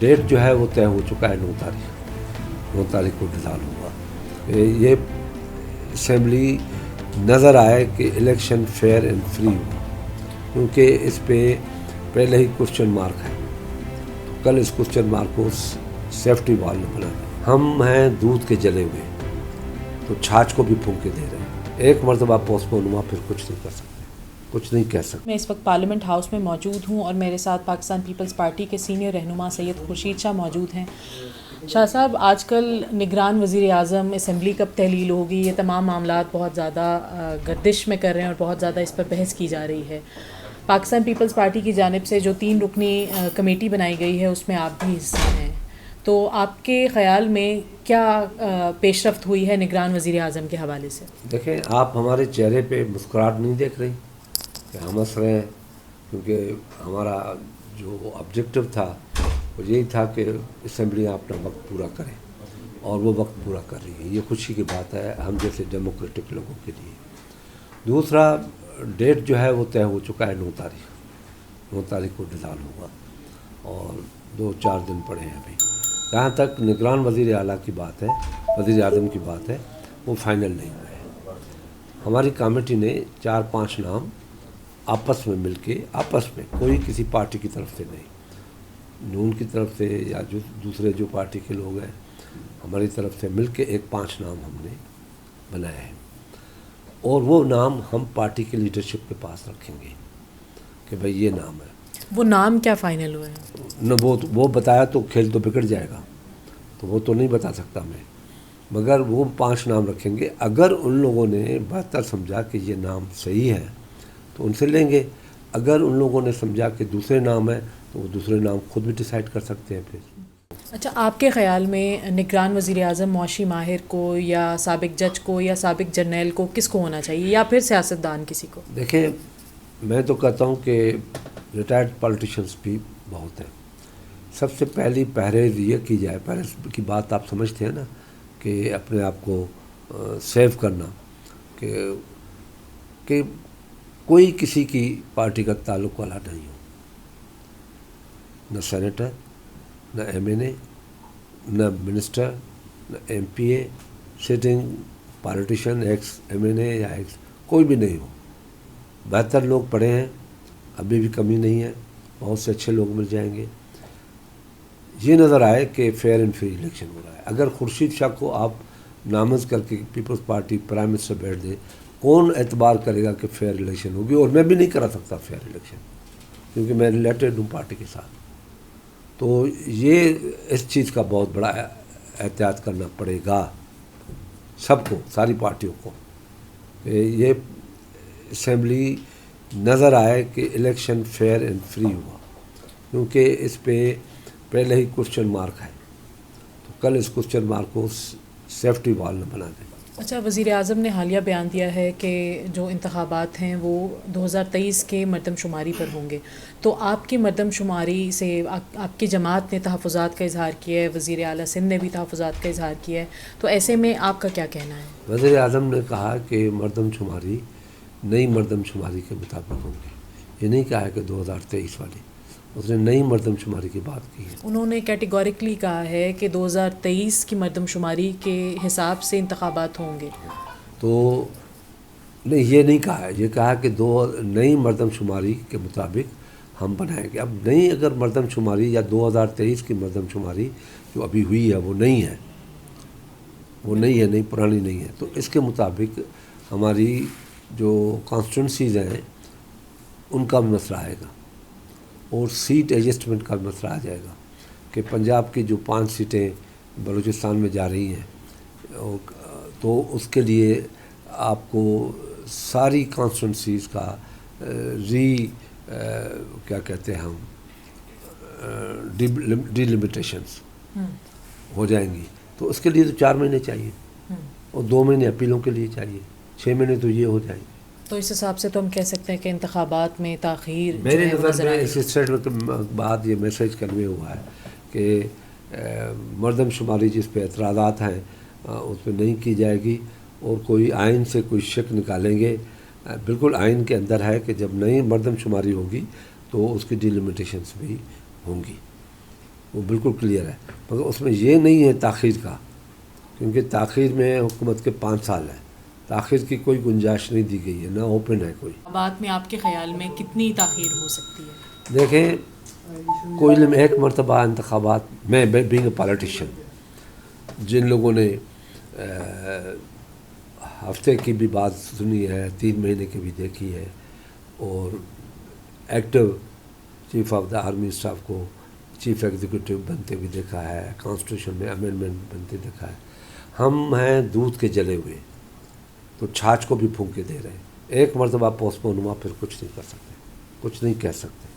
Date जो है वो तय हो चुका है 9 तारीख को डिसाइड होगा। ये असेंबली नज़र आए कि इलेक्शन फेयर एंड फ्री हो, क्योंकि इस पे पहले ही क्वेश्चन मार्क है। तो कल इस क्वेश्चन मार्क को सेफ्टी वॉल ने बना। हम हैं दूध के जले हुए, तो छाछ को भी फूंक के दे रहे हैं। एक मरतबा पोस्टपोन हुआ, फिर कुछ नहीं कर सकते, कुछ नहीं कह सकते। मैं इस वक्त पार्लियामेंट हाउस में मौजूद हूँ और मेरे साथ पाकिस्तान पीपल्स पार्टी के सीनियर रहनुमा सैयद खुर्शीद शाह मौजूद हैं। शाह साहब, आजकल निगरान वज़ीर आज़म असेंबली कब तहलील होगी, ये तमाम मामलात बहुत ज़्यादा गर्दिश में कर रहे हैं और बहुत ज़्यादा इस पर बहस की जा रही है। पाकिस्तान पीपल्स पार्टी की जानिब से जो 3 रुकनी कमेटी बनाई गई है उसमें आप भी हिस्सा हैं, तो आपके ख़याल में क्या पेशरफ्त हुई है निगरान वज़ीर आज़म के हवाले से? देखें, आप हमारे चेहरे पे मुस्कुराहट नहीं देख रही कि हम हंस रहे हैं, क्योंकि हमारा जो ऑब्जेक्टिव था वो यही था कि असेंबली अपना वक्त पूरा करें, और वो वक्त पूरा कर रही है। ये खुशी की बात है हम जैसे डेमोक्रेटिक लोगों के लिए। दूसरा, डेट जो है वो तय हो चुका है 9 तारीख को डिसाइड होगा, और 2-4 दिन पड़े हैं अभी। जहाँ तक निगरान वज़ीर आला की बात है, वज़ीर आज़म की बात है, वो फाइनल नहीं हुआ है। हमारी कमेटी ने 4-5 नाम आपस में मिलके, आपस में, कोई किसी पार्टी की तरफ से नहीं, नून की तरफ से या जो दूसरे जो पार्टी के लोग हैं, हमारी तरफ से मिलके 5 नाम हमने बनाए हैं, और वो नाम हम पार्टी के लीडरशिप के पास रखेंगे कि भाई ये नाम है। वो नाम क्या फ़ाइनल हुए हैं? न वो बताया तो खेल तो बिगड़ जाएगा, तो वो तो नहीं बता सकता मैं, मगर वो 5 नाम रखेंगे। अगर उन लोगों ने बेहतर समझा कि ये नाम सही है तो उनसे लेंगे, अगर उन लोगों ने समझा कि दूसरे नाम है तो वो दूसरे नाम खुद भी डिसाइड कर सकते हैं फिर। अच्छा, आपके ख़याल में निगरान वज़ीर आज़म मौशी माहिर को या साबिक जज को या साबिक जर्नैल को किसको होना चाहिए, या फिर सियासतदान किसी को? देखें, मैं तो कहता हूँ कि रिटायर्ड पॉलिटिशियंस भी बहुत हैं। सबसे पहली पहरेज ये की जाए, पहरेज की बात आप समझते हैं ना, कि अपने आप को सेव करना, कि कोई किसी की पार्टी का ताल्लुक़ वाला नहीं हो, न सेनेटर, न MNA, न मिनिस्टर, न MPA, sitting politician, x MNA या एक्स कोई भी नहीं हो। बेहतर लोग पढ़े हैं, अभी भी कमी नहीं है, बहुत से अच्छे लोग मिल जाएंगे। ये नज़र आए कि फेयर एंड फ्री इलेक्शन हो रहा है। अगर खुर्शीद शाह को आप नामज़ करके पीपल्स पार्टी प्राइम मिनिस्टर बैठ दे, कौन एतबार करेगा कि फेयर इलेक्शन होगी? और मैं भी नहीं करा सकता फेयर इलेक्शन, क्योंकि मैं रिलेटेड हूँ पार्टी के साथ। तो ये इस चीज़ का बहुत बड़ा एहतियात करना पड़ेगा सबको, सारी पार्टियों को, ये असेंबली नज़र आए कि इलेक्शन फेयर एंड फ्री हुआ, क्योंकि इस पे पहले ही क्वेश्चन मार्क है। तो कल इस क्वेश्चन मार्क को सेफ्टी वॉल ने बना दें। अच्छा, वज़ीर आज़म ने हालिया बयान दिया है कि जो इंतखाबात हैं वो 2023 के मरदमशुमारी पर होंगे, तो आपकी मरदमशुमारी से आपकी जमात ने तहफ़्फ़ुज़ात का इज़हार किया है, वज़ीर आला सिंध ने भी तहफ़्फ़ुज़ात का इज़हार किया है, तो ऐसे में आपका क्या कहना है? वज़ीर आज़म ने कहा कि मरदमशुमारी नई मरदमशुमारी के मुताबिक होंगे। ये नहीं कहा है कि 2023 वाली, उसने नई मरदमशुमारी की बात की है। उन्होंने कैटेगोरिकली कहा है कि 2023 की मरदमशुमारी के हिसाब से इंतखाबात होंगे। तो नहीं, ये नहीं कहा है, ये कहा कि नई मरदमशुमारी के मुताबिक हम बनाएंगे। अब नई अगर मरदमशुमारी या 2023 की मरदमशुमारी जो अभी हुई है वो नहीं है, वो नहीं है, नहीं पुरानी नहीं है, तो इसके मुताबिक हमारी जो कॉन्स्टिट्यूंसीज़ हैं उनका भी मसला आएगा, और सीट एडजस्टमेंट का मसला आ जाएगा कि पंजाब की जो 5 सीटें बलूचिस्तान में जा रही हैं, तो उसके लिए आपको सारी कॉन्स्टिट्यूंसीज़ का क्या कहते हैं हम, डिलिमिटेशंस हो जाएंगी। तो उसके लिए तो 4 महीने चाहिए, और 2 महीने अपीलों के लिए चाहिए, 6 महीने तो ये हो जाएंगे। तो इस हिसाब से तो हम कह सकते हैं कि इंतखाबात में ताख़ीर मेरे नज़र में इस स्टेटमेंट के बाद ये मैसेज कन्वे हुआ है कि मरदमशुमारी जिस पे एतराज़ात हैं उस पर नहीं की जाएगी, और कोई आइन से कोई शक निकालेंगे, बिल्कुल आइन के अंदर है कि जब नई मरदमशुमारी होगी तो उसकी डिलिमिटेशंस भी होंगी। وہ بالکل کلیئر ہے، مگر اس میں یہ نہیں ہے تاخیر کا، کیونکہ تاخیر میں حکومت کے 5 سال ہیں، تاخیر کی کوئی گنجائش نہیں دی گئی ہے، نہ اوپن ہے کوئی۔ بعد میں آپ کے خیال میں کتنی تاخیر ہو سکتی ہے؟ دیکھیں، کوئلے میں ایک مرتبہ انتخابات، میں بینگ اے پالیٹیشین، جن لوگوں نے ہفتے کی بھی بات سنی ہے، 3 مہینے کی بھی دیکھی ہے، اور active chief of the army staff کو چیف ایگزیکٹو بنتے بھی دیکھا ہے، کانسٹیٹیوشن میں امینڈمنٹ بنتے دیکھا ہے۔ ہم ہیں دودھ کے جلے ہوئے، تو چھاچھ کو بھی پھونک کے دے رہے ہیں۔ ایک مرتبہ پوسٹ پون ہوا، پھر کچھ نہیں کر سکتے، کچھ نہیں کہہ سکتے۔